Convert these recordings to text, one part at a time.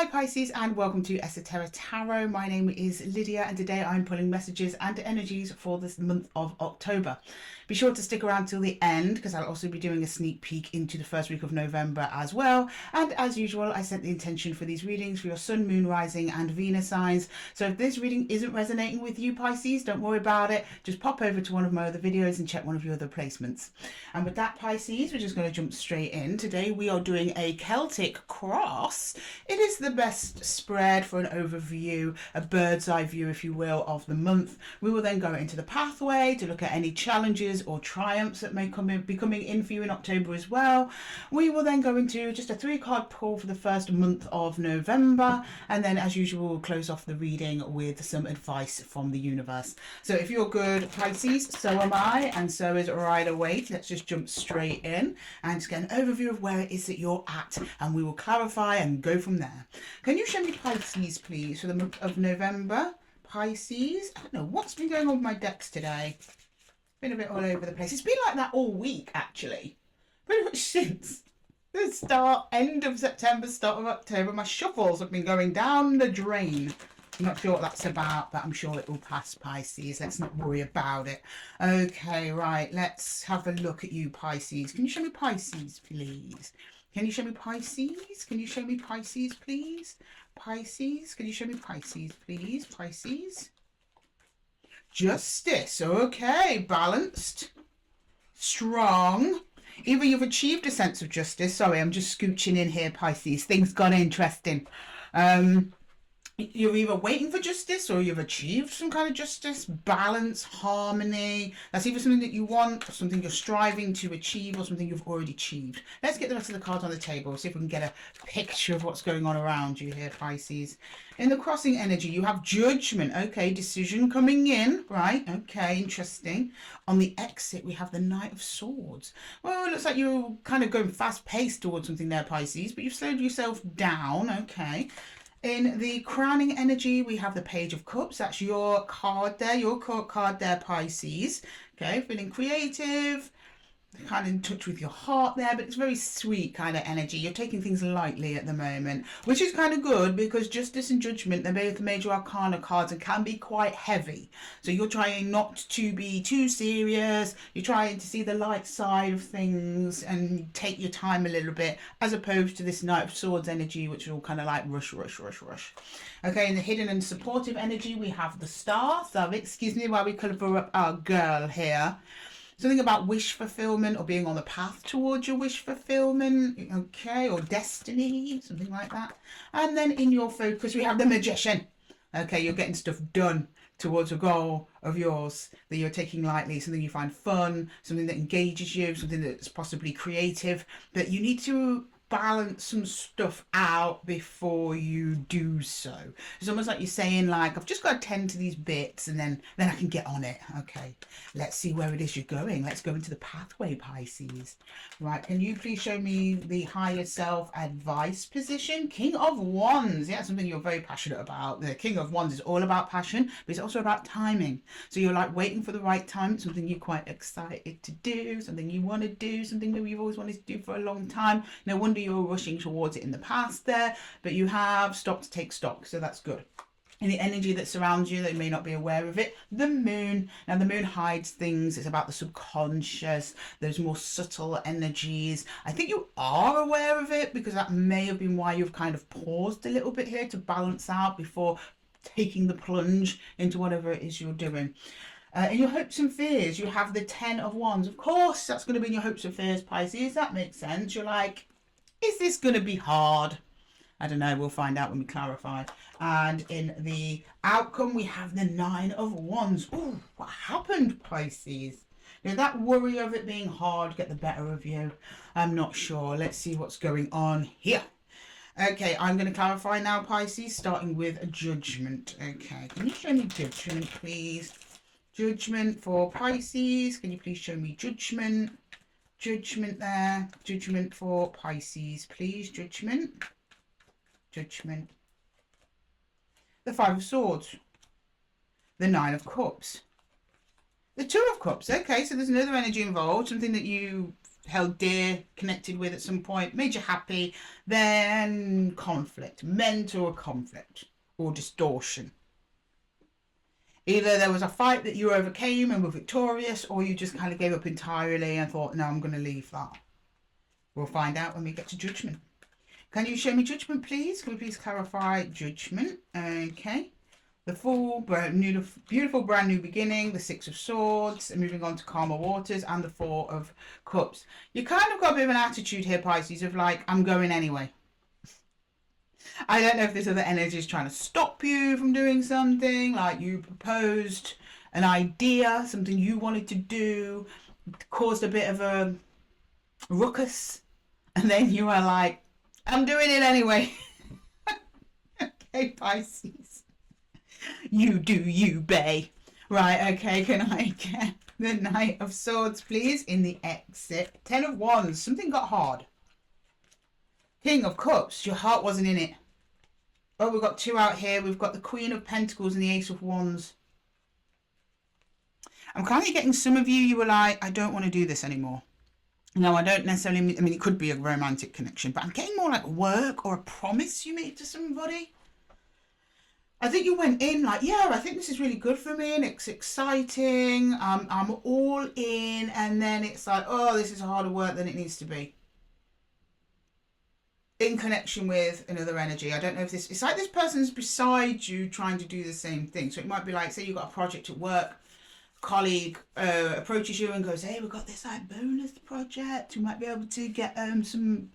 Hi Pisces, and welcome to Esotera Tarot. My name is Lydia, and today I'm pulling messages and energies for this month of October. Be sure to stick around till the end because I'll also be doing a sneak peek into the first week of November as well. And as usual, I set the intention for these readings for your Sun, Moon, Rising and Venus signs. So if this reading isn't resonating with you Pisces, don't worry about it. Just pop over to one of my other videos and check one of your other placements. And with that Pisces, we're just going to jump straight in. Today we are doing a Celtic Cross. It is the best spread for an overview, a bird's eye view if you will, of the month. We will then go into the pathway to look at any challenges or triumphs that may be coming in for you in October as well. We will then go into just a 3-card pull for the first month of November, and then as usual we'll close off the reading with some advice from the universe. So if you're good Pisces, so am I, and so is Rider Waite. Let's just jump straight in and just get an overview of where it is that you're at, and we will clarify and go from there. Can you show me Pisces please for the month of November? Pisces, I don't know what's been going on with my decks today. Been a bit all over the place. It's been like that all week actually, pretty much since the end of September, start of October. My shuffles have been going down the drain. I'm not sure what that's about, but I'm sure it will pass Pisces. Let's not worry about it. Okay, right, let's have a look at you Pisces. Can you show me Pisces please? Can you show me Pisces? Can you show me Pisces please? Pisces, can you show me Pisces please? Pisces. Justice, okay, balanced, strong. Either you've achieved a sense of justice. Sorry, I'm just scooching in here, Pisces. Things got interesting. You're either waiting for justice or you've achieved some kind of justice, balance, harmony. That's either something that you want or something you're striving to achieve or something you've already achieved. Let's get the rest of the cards on the table, see if we can get a picture of what's going on around you here, Pisces. In the crossing energy, you have judgment. Okay, decision coming in. Right, okay, interesting. On the exit, we have the Knight of Swords. Well, it looks like you're kind of going fast-paced towards something there, Pisces, but you've slowed yourself down. Okay. In the crowning energy, we have the Page of Cups. That's your card there, your court card there, Pisces. Okay, feeling creative, kind of in touch with your heart there, but it's very sweet kind of energy. You're taking things lightly at the moment, which is kind of good because Justice and Judgment, they're both major arcana cards and can be quite heavy. So you're trying not to be too serious. You're trying to see the light side of things and take your time a little bit, as opposed to this Knight of Swords energy, which is all kind of like rush, rush, rush, rush. Okay, in the hidden and supportive energy, we have the Star. So excuse me while we cover up our girl here. Something about wish fulfillment or being on the path towards your wish fulfillment, okay, or destiny, something like that. And then in your focus, we have the Magician. Okay, you're getting stuff done towards a goal of yours that you're taking lightly, something you find fun, something that engages you, something that's possibly creative, but you need to balance some stuff out before you do so. It's almost like you're saying, like, I've just got to tend to these bits and then I can get on it. Okay, let's see where it is you're going. Let's go into the pathway, Pisces. Right, can you please show me the higher self advice position? King of Wands. Yeah, something you're very passionate about. The King of Wands is all about passion, but it's also about timing. So you're like waiting for the right time, something you're quite excited to do, something you want to do, something that you've always wanted to do for a long time. No wonder you're rushing towards it in the past there, but you have stopped to take stock, so that's good. And the energy that surrounds you, that you may not be aware of it, the moon. Now the moon hides things. It's about the subconscious, those more subtle energies. I think you are aware of it because that may have been why you've kind of paused a little bit here to balance out before taking the plunge into whatever it is you're doing. In your hopes and fears, you have the 10 of Wands. Of course, that's going to be in your hopes and fears, Pisces. That makes sense. You're like, is this going to be hard? I don't know. We'll find out when we clarify. And in the outcome, we have the 9 of Wands. Oh, what happened, Pisces? Did that worry of it being hard get the better of you? I'm not sure. Let's see what's going on here. Okay, I'm going to clarify now, Pisces, starting with Judgment. Okay, can you show me Judgment, please? Judgment for Pisces. Can you please show me Judgment? Judgment there. Judgment for Pisces, please. Judgment. Judgment. The 5 of Swords. The 9 of Cups. The 2 of Cups. Okay, so there's another energy involved. Something that you held dear, connected with at some point, made you happy, then conflict, mental conflict or distortion. Either there was a fight that you overcame and were victorious, or you just kind of gave up entirely and thought, no, I'm going to leave that. We'll find out when we get to Judgment. Can you show me Judgment, please? Can we please clarify Judgment? Okay. The full, beautiful brand new beginning, the Six of Swords, and moving on to calmer waters, and the Four of Cups. You kind of got a bit of an attitude here, Pisces, of like, I'm going anyway. I don't know if this other energy is trying to stop you from doing something, like you proposed an idea, something you wanted to do, caused a bit of a ruckus, and then you are like, I'm doing it anyway. Okay, Pisces. You do you, bae. Right, okay, can I get the Knight of Swords, please, in the exit? 10 of Wands, something got hard. King of Cups, your heart wasn't in it. Oh, we've got two out here. We've got the Queen of Pentacles and the Ace of Wands. I'm kind of getting some of you were like, I don't want to do this anymore. No, I don't necessarily mean, I mean, it could be a romantic connection, but I'm getting more like work or a promise you made to somebody. I think you went in like, yeah, I think this is really good for me and it's exciting. I'm all in. And then it's like, oh, this is harder work than it needs to be. In connection with another energy. I don't know if this, it's like this person's beside you trying to do the same thing. So it might be like, say you've got a project at work, colleague approaches you and goes, hey, we've got this like bonus project. You might be able to get some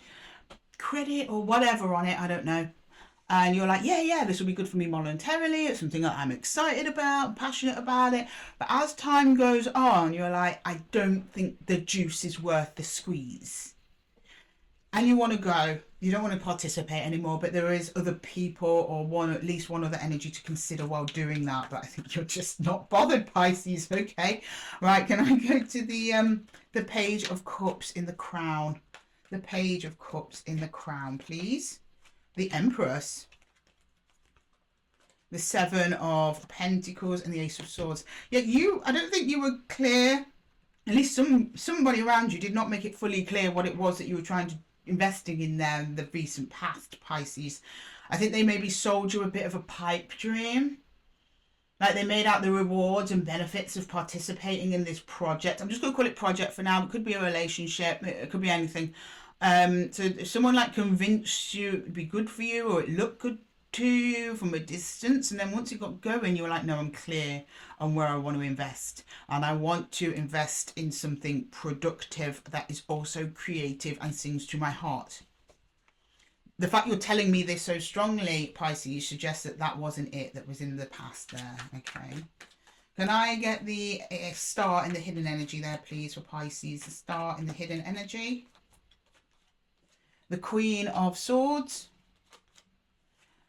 credit or whatever on it. I don't know. And you're like, yeah, this will be good for me momentarily. It's something that I'm excited about, passionate about it. But as time goes on, you're like, I don't think the juice is worth the squeeze. And you want to go. You don't want to participate anymore, but there is other people or at least one other energy to consider while doing that. But I think you're just not bothered, Pisces. Okay, right. Can I go to the Page of Cups in the Crown? The Page of Cups in the Crown, please. The Empress. The Seven of Pentacles and the Ace of Swords. Yeah, I don't think you were clear. At least somebody around you did not make it fully clear what it was that you were trying to investing in them in the recent past, Pisces. I think they maybe sold you a bit of a pipe dream. Like they made out the rewards and benefits of participating in this project. I'm just going to call it project for now. It could be a relationship. It could be anything. So if someone like convinced you it'd be good for you or it looked good to you from a distance, and then once it got going you were like, no, I'm clear on where I want to invest, and I want to invest in something productive that is also creative and sings to my heart. The fact you're telling me this so strongly, Pisces, suggests that that wasn't it, that was in the past there. Okay, can I get the Star in the hidden energy there, please, for Pisces? The Star in the hidden energy. The Queen of Swords.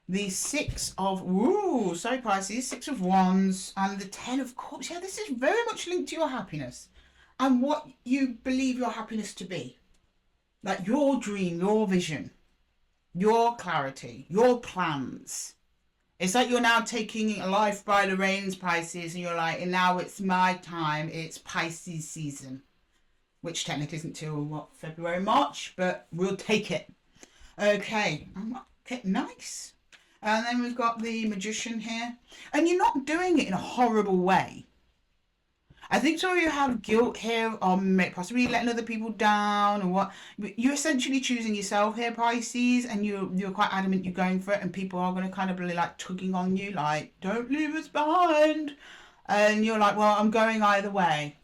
The Six of, Pisces, Six of Wands, and the Ten of Cups. Yeah, this is very much linked to your happiness and what you believe your happiness to be. Like your dream, your vision, your clarity, your plans. It's like you're now taking life by the reins, Pisces, and you're like, and now it's my time. It's Pisces season, which technically isn't till February, March, but we'll take it. Okay, nice. And then we've got the Magician here. And you're not doing it in a horrible way. I think so you have guilt here or possibly letting other people down or what. You're essentially choosing yourself here, Pisces, and you're quite adamant you're going for it, and people are going to kind of be like tugging on you, like, don't leave us behind. And you're like, well, I'm going either way.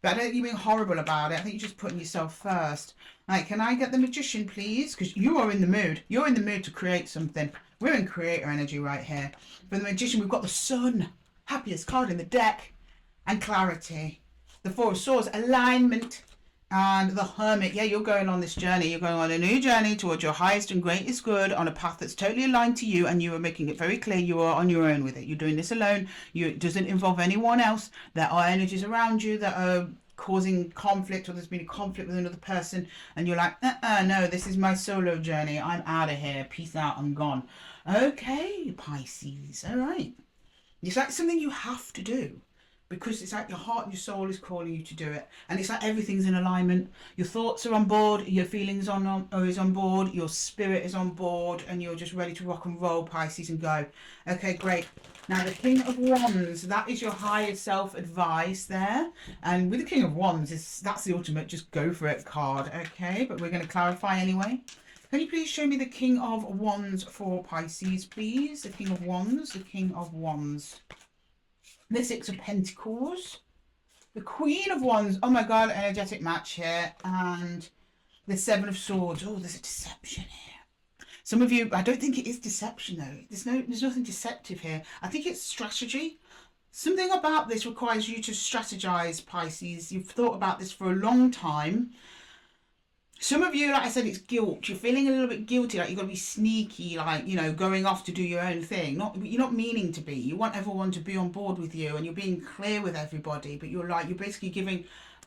But I don't think you're being horrible about it. I think you're just putting yourself first. Right, can I get the Magician, please? Because you are in the mood. You're in the mood to create something. We're in creator energy right here. For the Magician, we've got the Sun. Happiest card in the deck. And clarity. The Four of Swords, alignment. And the Hermit. Yeah, you're going on this journey. You're going on a new journey towards your highest and greatest good on a path that's totally aligned to you. And you are making it very clear you are on your own with it. You're doing this alone. It doesn't involve anyone else. There are energies around you that are causing conflict, or there's been a conflict with another person, and you're like, no, this is my solo journey. I'm out of here. Peace out. I'm gone. Okay, Pisces. All right. It's like something you have to do because it's like your heart and your soul is calling you to do it, and it's like everything's in alignment. Your thoughts are on board, your feelings is on board, your spirit is on board, and you're just ready to rock and roll, Pisces, and go. Okay, great. Now the King of Wands, that is your higher self advice there, and with the King of Wands, that's the ultimate just go for it card. Okay, but we're going to clarify anyway. Can you please show me the King of Wands for Pisces, please? The King of Wands, the King of Wands. The Six of Pentacles. The Queen of Wands. Oh my God, energetic match here. And the Seven of Swords. Oh, there's a deception here. Some of you, I don't think it is deception though. There's nothing deceptive here. I think it's strategy. Something about this requires you to strategize, Pisces. You've thought about this for a long time. Some of you, like I said, it's guilt. You're feeling a little bit guilty, like you've got to be sneaky, like, you know, going off to do your own thing. You're not meaning to be. You want everyone to be on board with you, and you're being clear with everybody, but you're basically giving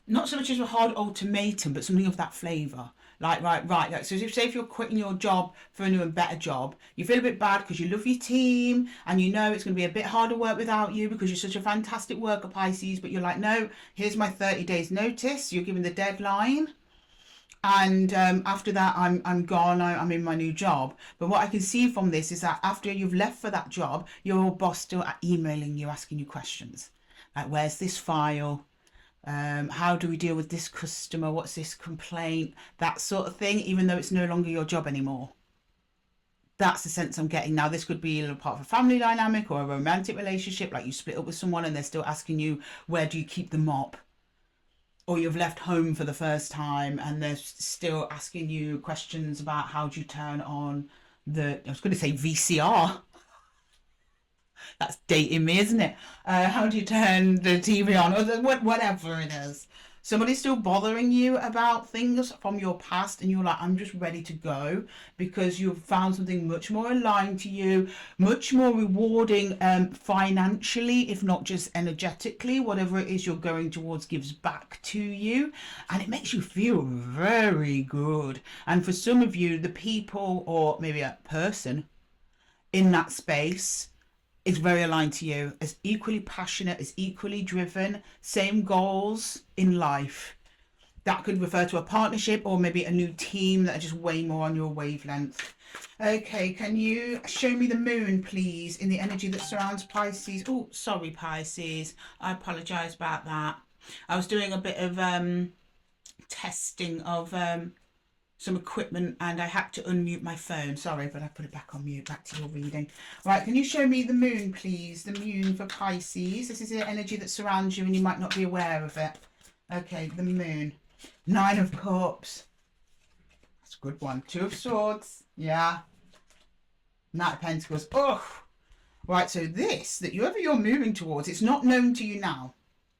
not so much as a hard ultimatum, but something of that flavour. Like, right. Like, so if you're quitting your job for a new and better job, you feel a bit bad because you love your team and you know it's going to be a bit harder work without you because you're such a fantastic worker, Pisces, but you're like, no, here's my 30 days notice. You're given the deadline. And after that, I'm gone. I'm in my new job. But what I can see from this is that after you've left for that job, your boss still emailing you, asking you questions like, "Where's this file? How do we deal with this customer? What's this complaint?" That sort of thing. Even though it's no longer your job anymore. That's the sense I'm getting. Now, this could be a part of a family dynamic or a romantic relationship, like you split up with someone and they're still asking you, "Where do you keep the mop?" Or you've left home for the first time and they're still asking you questions about how do you turn on I was going to say VCR. That's dating me, isn't it? How do you turn the TV on? Or whatever it is. Somebody's still bothering you about things from your past and you're like, I'm just ready to go because you've found something much more aligned to you, much more rewarding financially, if not just energetically. Whatever it is you're going towards gives back to you and it makes you feel very good. And for some of you, the people or maybe a person in that space is very aligned to you, as equally passionate, as equally driven, same goals in life. That could refer to a partnership or maybe a new team that are just way more on your wavelength. Okay, can you show me the moon, please, in the energy that surrounds Pisces? Oh, sorry, Pisces. I apologise about that. I was doing a bit of testing of some equipment and I had to unmute my phone. Sorry, but I put it back on mute. Back to your reading. Right, can you show me the moon, please? The moon for Pisces. This is the energy that surrounds you and you might not be aware of it. Okay, the moon. 9 of Cups. That's a good one. 2 of Swords. Yeah. Knight of Pentacles. Oh! Right, so this, that whoever you're moving towards, it's not known to you now.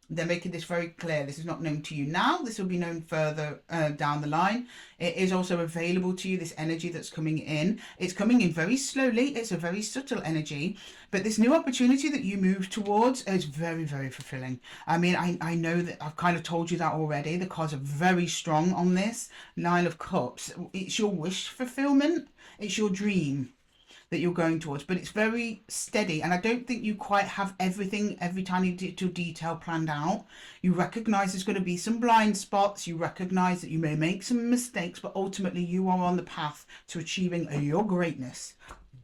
They're making this very clear. This is not known to you now. This will be known further down the line. It is also available to you, this energy that's coming in. It's coming in very slowly. It's a very subtle energy. But this new opportunity that you move towards is very, very fulfilling. I mean, I know that I've kind of told you that already. The cards are very strong on this. 9 of Cups. It's your wish fulfillment. It's your dream that you're going towards, but it's very steady and I don't think you quite have everything, every tiny detail planned out. You recognize there's going to be some blind spots, you recognize that you may make some mistakes, but ultimately you are on the path to achieving your greatness.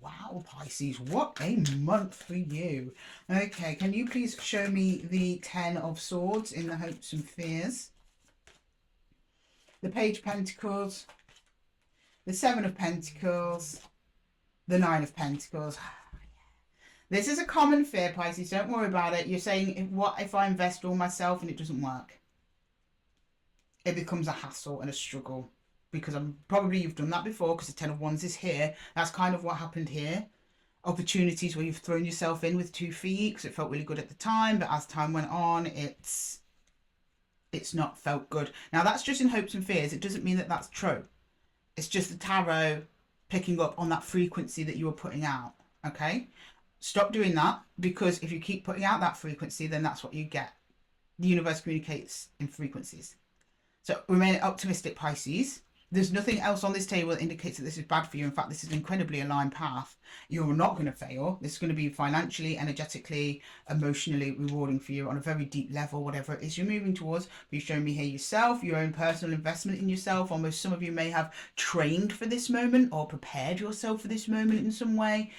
Wow, Pisces, what a month for you. Okay, can you please show me the 10 of Swords in the hopes and fears? The Page of Pentacles, the 7 of Pentacles, the 9 of Pentacles. This is a common fear, Pisces. Don't worry about it. You're saying, what if I invest all myself and it doesn't work? It becomes a hassle and a struggle. Because probably you've done that before because the 10 of Wands is here. That's kind of what happened here. Opportunities where you've thrown yourself in with 2 feet because it felt really good at the time. But as time went on, it's not felt good. Now, that's just in hopes and fears. It doesn't mean that that's true. It's just the tarot picking up on that frequency that you were putting out. Okay, stop doing that, because if you keep putting out that frequency, then that's what you get. The universe communicates in frequencies. So remain optimistic, Pisces. There's nothing else on this table that indicates that this is bad for you. In fact, this is an incredibly aligned path. You're not going to fail. This is going to be financially, energetically, emotionally rewarding for you on a very deep level, whatever it is you're moving towards. But you're showing me here yourself, your own personal investment in yourself. Almost some of you may have trained for this moment or prepared yourself for this moment in some way.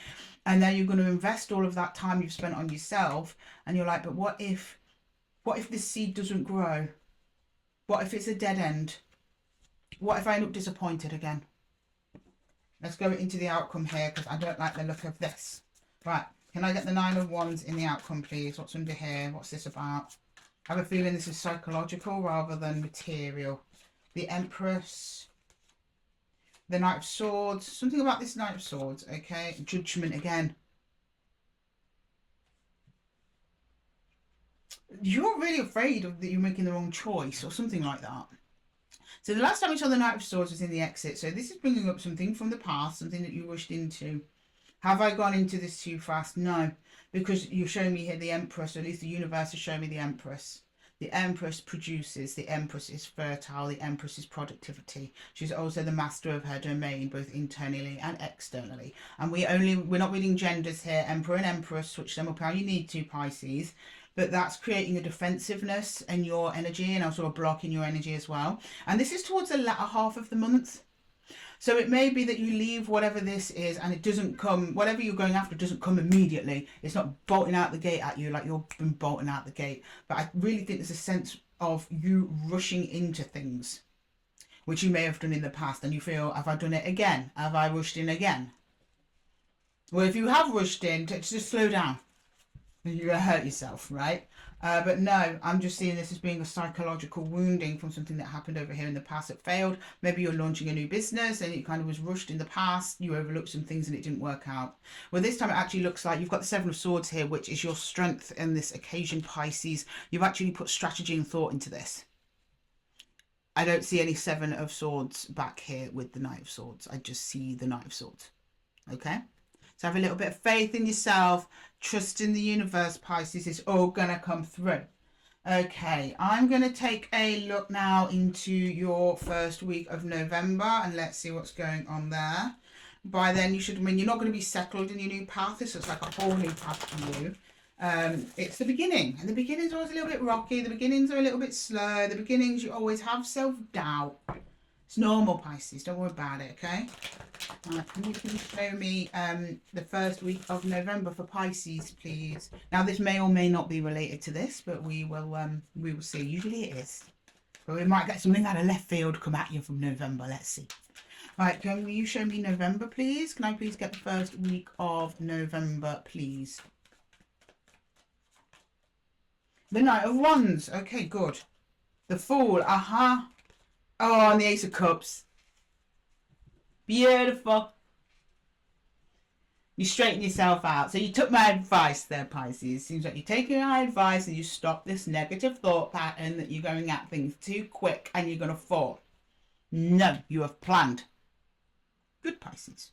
And then you're going to invest all of that time you've spent on yourself. And you're like, but what if this seed doesn't grow? What if it's a dead end? What if I end up disappointed again? Let's go into the outcome here, because I don't like the look of this. Right, can I get the 9 of Wands in the outcome, please? What's under here? What's this about? I have a feeling this is psychological rather than material. The Empress. The Knight of Swords. Something about this Knight of Swords, okay? Judgment again. You're really afraid of that you're making the wrong choice or something like that. So the last time we saw the Knight of Swords was in the exit. So this is bringing up something from the past, something that you rushed into. Have I gone into this too fast? No, because you're showing me here the Empress, or at least the universe is showing me the Empress. The Empress produces, the Empress is fertile, the Empress is productivity. She's also the master of her domain, both internally and externally. And we're not reading genders here, Emperor and Empress, switch them up how you need to, Pisces. But that's creating a defensiveness in your energy and also a block in your energy as well. And this is towards the latter half of the month. So it may be that you leave whatever this is and it doesn't come, whatever you're going after doesn't come immediately. It's not bolting out the gate at you like you've been bolting out the gate. But I really think there's a sense of you rushing into things, which you may have done in the past. And you feel, have I done it again? Have I rushed in again? Well, if you have rushed in, just slow down. You're going to hurt yourself, right? But no, I'm just seeing this as being a psychological wounding from something that happened over here in the past that failed. Maybe you're launching a new business and it kind of was rushed in the past. You overlooked some things and it didn't work out. Well, this time it actually looks like you've got the 7 of Swords here, which is your strength in this occasion, Pisces. You've actually put strategy and thought into this. I don't see any 7 of Swords back here with the Knight of Swords. I just see the Knight of Swords. Okay? So have a little bit of faith in yourself. Trust in the universe, Pisces. It's all going to come through. Okay, I'm going to take a look now into your first week of November and let's see what's going on there. By then, you're not going to be settled in your new path. This looks like a whole new path for you. It's the beginning, and the beginnings are always a little bit rocky. The beginnings are a little bit slow. The beginnings, you always have self-doubt. It's normal, Pisces. Don't worry about it, okay? Can you please show me the first week of November for Pisces, please? Now, this may or may not be related to this, but we will see. Usually it is. But we might get something out of left field come at you from November. Let's see. Right, can you show me November, please? Can I please get the first week of November, please? The Knight of Wands. Okay, good. The Fool. Aha. Oh, and the Ace of Cups. Beautiful. You straighten yourself out. So you took my advice there, Pisces. Seems like you're taking my advice and you stop this negative thought pattern that you're going at things too quick and you're going to fall. No, you have planned. Good, Pisces.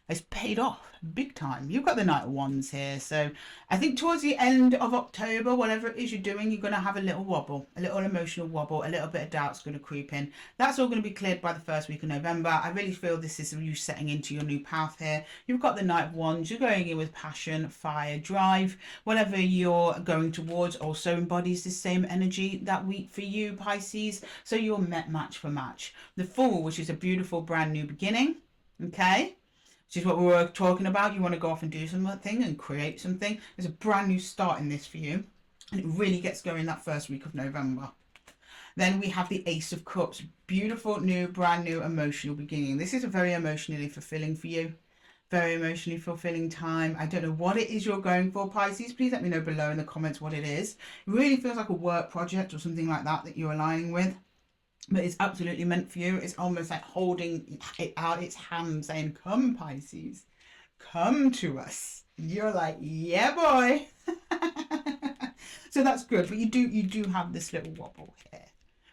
It's paid off big time. You've got the Knight of Wands here. So I think towards the end of October, whatever it is you're doing, you're going to have a little wobble, a little emotional wobble, a little bit of doubt's going to creep in. That's all going to be cleared by the first week of November. I really feel this is you setting into your new path here. You've got the Knight of Wands. You're going in with passion, fire, drive. Whatever you're going towards also embodies the same energy that week for you, Pisces. So you're match for match. The Fool, which is a beautiful brand new beginning. Okay. Which is what we were talking about. You want to go off and do something and create something. There's a brand new start in this for you. And it really gets going that first week of November. Then we have the Ace of Cups. Beautiful, new, brand new, emotional beginning. This is a very emotionally fulfilling for you. Very emotionally fulfilling time. I don't know what it is you're going for, Pisces. Please let me know below in the comments what it is. It really feels like a work project or something like that you're aligning with. But it's absolutely meant for you. It's almost like holding it out its hand saying, come, Pisces, come to us. You're like, yeah, boy. So that's good. But you do have this little wobble here.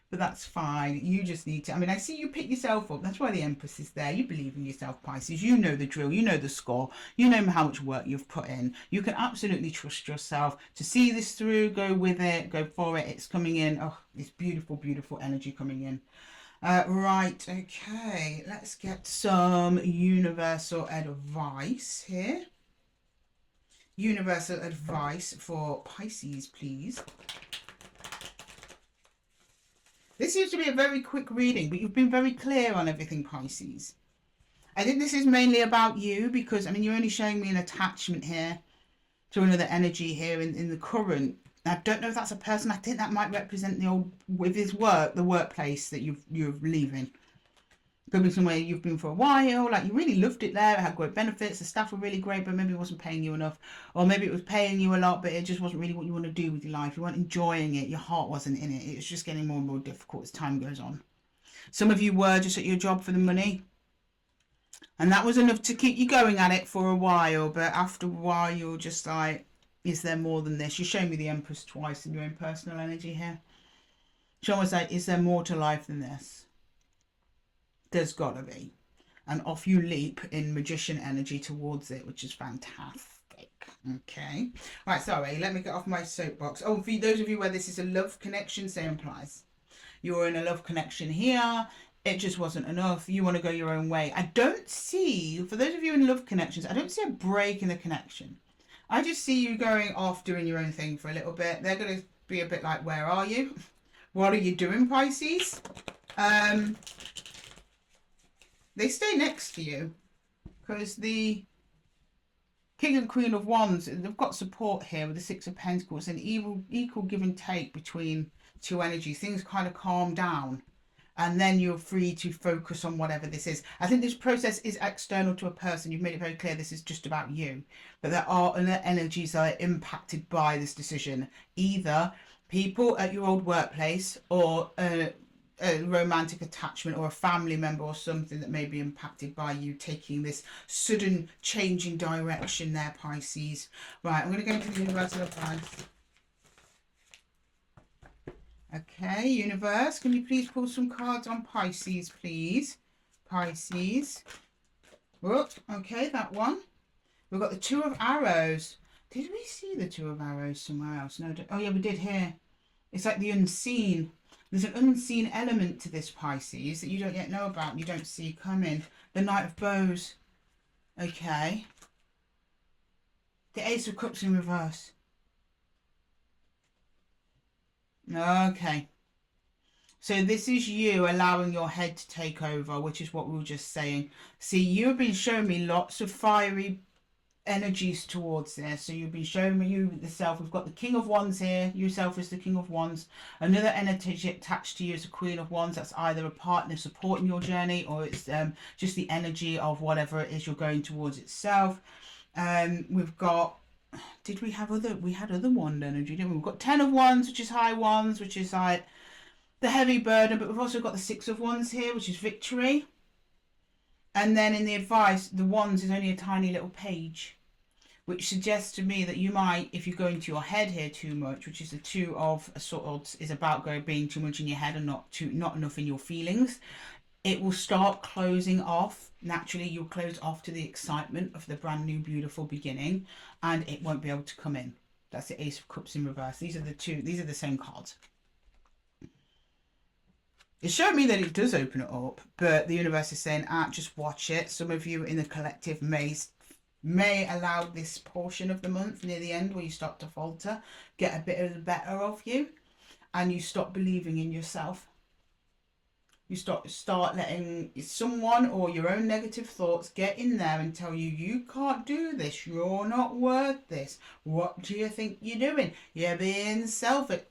But that's fine. You just need to, I see you pick yourself up. That's why the Empress is there. You believe in yourself, Pisces. You know the drill. You know the score. You know how much work you've put in. You can absolutely trust yourself to see this through. Go with it. Go for it. It's coming in. Oh, it's beautiful, beautiful energy coming in. Right, okay, let's get some universal advice here. Universal advice for Pisces, please. This seems to be a very quick reading, but you've been very clear on everything, Pisces. I think this is mainly about you because, I mean, you're only showing me an attachment here to another energy here in the current. I don't know if that's a person. I think that might represent the old, with his work, the workplace that you're leaving. Could be somewhere you've been for a while, like you really loved it there, it had great benefits, the staff were really great, but maybe it wasn't paying you enough. Or maybe it was paying you a lot, but it just wasn't really what you want to do with your life. You weren't enjoying it, your heart wasn't in it. It was just getting more and more difficult as time goes on. Some of you were just at your job for the money, and that was enough to keep you going at it for a while, but after a while you're just like, is there more than this? You show me the Empress twice in your own personal energy here. It's almost like, is there more to life than this? There's gotta be. And off you leap in magician energy towards it, which is fantastic. Okay. Right, sorry, let me get off my soapbox. Oh, for those of you where this is a love connection, same applies. You're in a love connection here. It just wasn't enough. You want to go your own way. I don't see, for those of you in love connections, I don't see a break in the connection. I just see you going off doing your own thing for a little bit. They're going to be a bit like, where are you? What are you doing, Pisces? They stay next to you because the King and Queen of Wands, they've got support here with the Six of Pentacles, an equal give and take between two energies. Things kind of calm down and then you're free to focus on whatever this is. I think this process is external to a person. You've made it very clear this is just about you. But there are other energies that are impacted by this decision. Either people at your old workplace or a romantic attachment or a family member or something that may be impacted by you taking this sudden change in direction there, Pisces. Right, I'm going to go into the universal advice. Okay, universe, can you please pull some cards on Pisces, please? Pisces. Oh, okay, that one. We've got the Two of Arrows. Did we see the Two of Arrows somewhere else? No, oh yeah, we did here. It's like the unseen. There's an unseen element to this, Pisces, that you don't yet know about and you don't see coming. The Knight of Bows. Okay. The Ace of Cups in reverse. Okay. So this is you allowing your head to take over, which is what we were just saying. See, you've been showing me lots of fiery energies towards this. So you've been showing me you yourself. We've got the King of Wands here, yourself as the King of Wands. Another energy attached to you is a Queen of Wands. That's either a partner supporting your journey or it's just the energy of whatever it is you're going towards itself. We've got, did we have other, we had other wand energy, didn't we? We've got 10 of Wands, which is high wands, which is like the heavy burden, but we've also got the 6 of Wands here, which is victory. And then in the advice, the Wands is only a tiny little page, which suggests to me that you might, if you go into your head here too much, which is the Two of Swords, is about being too much in your head and not enough in your feelings, it will start closing off. Naturally, you'll close off to the excitement of the brand new, beautiful beginning, and it won't be able to come in. That's the Ace of Cups in reverse. These are the same cards. It showed me that it does open it up, but the universe is saying, just watch it. Some of you in the collective may allow this portion of the month near the end where you start to falter, get a bit of the better of you, and you stop believing in yourself. You start letting someone or your own negative thoughts get in there and tell you, you can't do this, you're not worth this, what do you think you're doing? You're being selfish.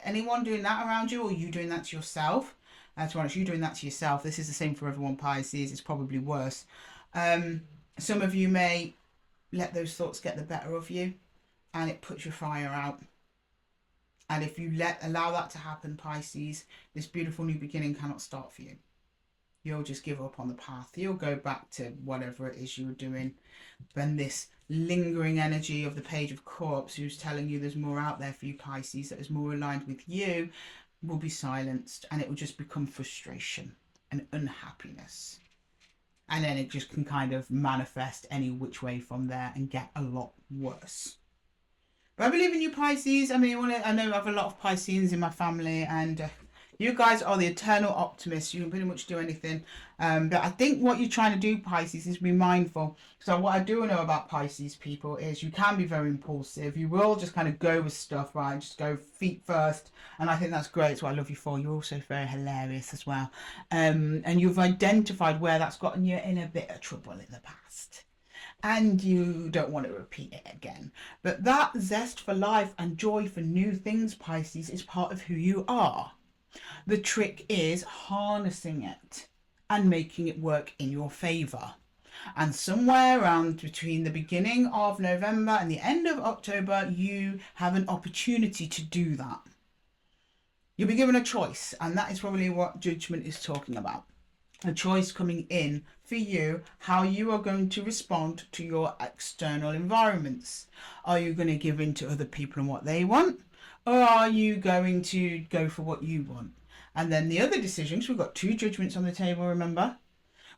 Anyone doing that around you, or you doing that to yourself? To be honest, you doing that to yourself. This is the same for everyone, Pisces. It's probably worse. Some of you may let those thoughts get the better of you, and it puts your fire out. And if you allow that to happen, Pisces, this beautiful new beginning cannot start for you. You'll just give up on the path. You'll go back to whatever it is you were doing. Then this lingering energy of the Page of Cups, who's telling you there's more out there for you, Pisces, that is more aligned with you, will be silenced, and it will just become frustration and unhappiness. And then it just can kind of manifest any which way from there and get a lot worse. But I believe in you, Pisces. I mean, I know I have a lot of Pisceans in my family, and You guys are the eternal optimists. You can pretty much do anything. But I think what you're trying to do, Pisces, is be mindful. So what I do know about Pisces people is you can be very impulsive. You will just kind of go with stuff, right? Just go feet first. And I think that's great. It's what I love you for. You're also very hilarious as well. And you've identified where that's gotten you in a bit of trouble in the past. And you don't want to repeat it again. But that zest for life and joy for new things, Pisces, is part of who you are. The trick is harnessing it and making it work in your favour. And somewhere around between the beginning of November and the end of October, you have an opportunity to do that. You'll be given a choice, and that is probably what Judgement is talking about. A choice coming in for you, how you are going to respond to your external environments. Are you going to give in to other people and what they want? Or are you going to go for what you want? And then the other decisions, we've got 2 judgments on the table, remember?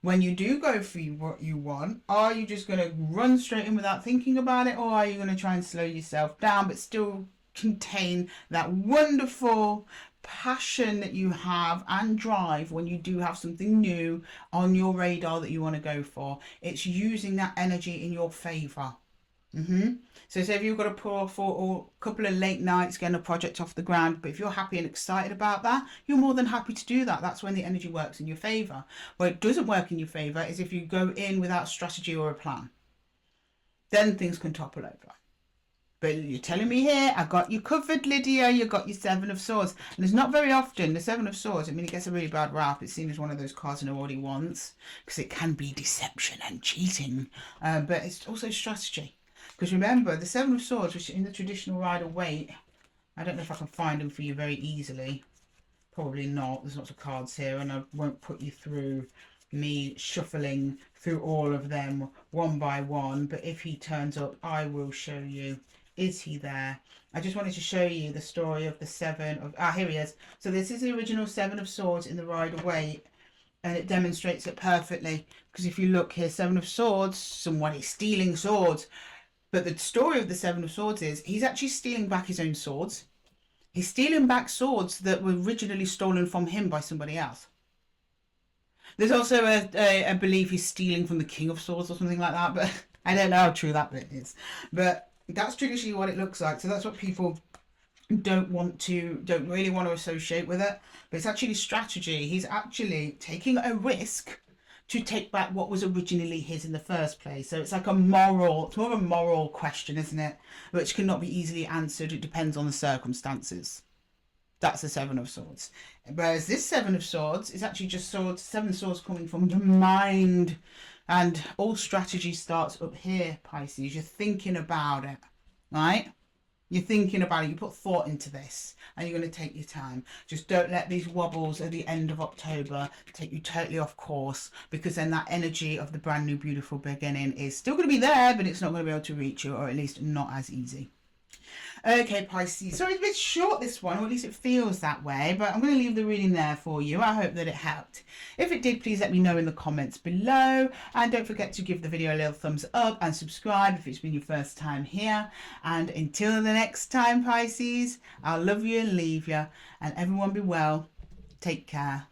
When you do go for what you want, are you just going to run straight in without thinking about it? Or are you going to try and slow yourself down but still contain that wonderful passion that you have and drive when you do have something new on your radar that you want to go for? It's using that energy in your favour. So say if you've got to pour for a couple of late nights getting a project off the ground, but if you're happy and excited about that, you're more than happy to do that. That's when the energy works in your favour. Where it doesn't work in your favour is if you go in without strategy or a plan. Then things can topple over. But you're telling me here, I got you covered, Lydia. You got your 7 of Swords. And it's not very often, the 7 of Swords, I mean, it gets a really bad rap. It's seen as one of those cards nobody wants because it can be deception and cheating. But it's also strategy. Because remember, the 7 of Swords, which in the traditional Rider-Waite, I don't know if I can find them for you very easily. Probably not. There's lots of cards here, and I won't put you through me shuffling through all of them one by one. But if he turns up, I will show you. Is he there? I just wanted to show you the story of the 7 of... Ah, here he is. So this is the original 7 of Swords in the Rider-Waite. And it demonstrates it perfectly. Because if you look here, 7 of Swords, someone is stealing swords. But the story of the 7 of Swords is he's actually stealing back his own swords. He's stealing back swords that were originally stolen from him by somebody else. There's also a belief he's stealing from the King of Swords or something like that. But I don't know how true that bit is. But that's traditionally what it looks like. So that's what people don't really want to associate with it. But it's actually strategy. He's actually taking a risk to take back what was originally his in the first place. So it's like it's more of a moral question, isn't it? Which cannot be easily answered. It depends on the circumstances. That's the 7 of Swords. Whereas this 7 of Swords is actually just swords, 7 of Swords coming from the mind. And all strategy starts up here, Pisces. You're thinking about it, right? You're thinking about it. You put thought into this and you're going to take your time. Just don't let these wobbles at the end of October take you totally off course, because then that energy of the brand new beautiful beginning is still going to be there, but it's not going to be able to reach you, or at least not as easy. Okay, Pisces. Sorry, it's a bit short, this one, or at least it feels that way, but I'm going to leave the reading there for you. I hope that it helped. If it did, please let me know in the comments below, and don't forget to give the video a little thumbs up and subscribe if it's been your first time here. And until the next time, Pisces, I'll love you and leave you, and everyone be well. Take care.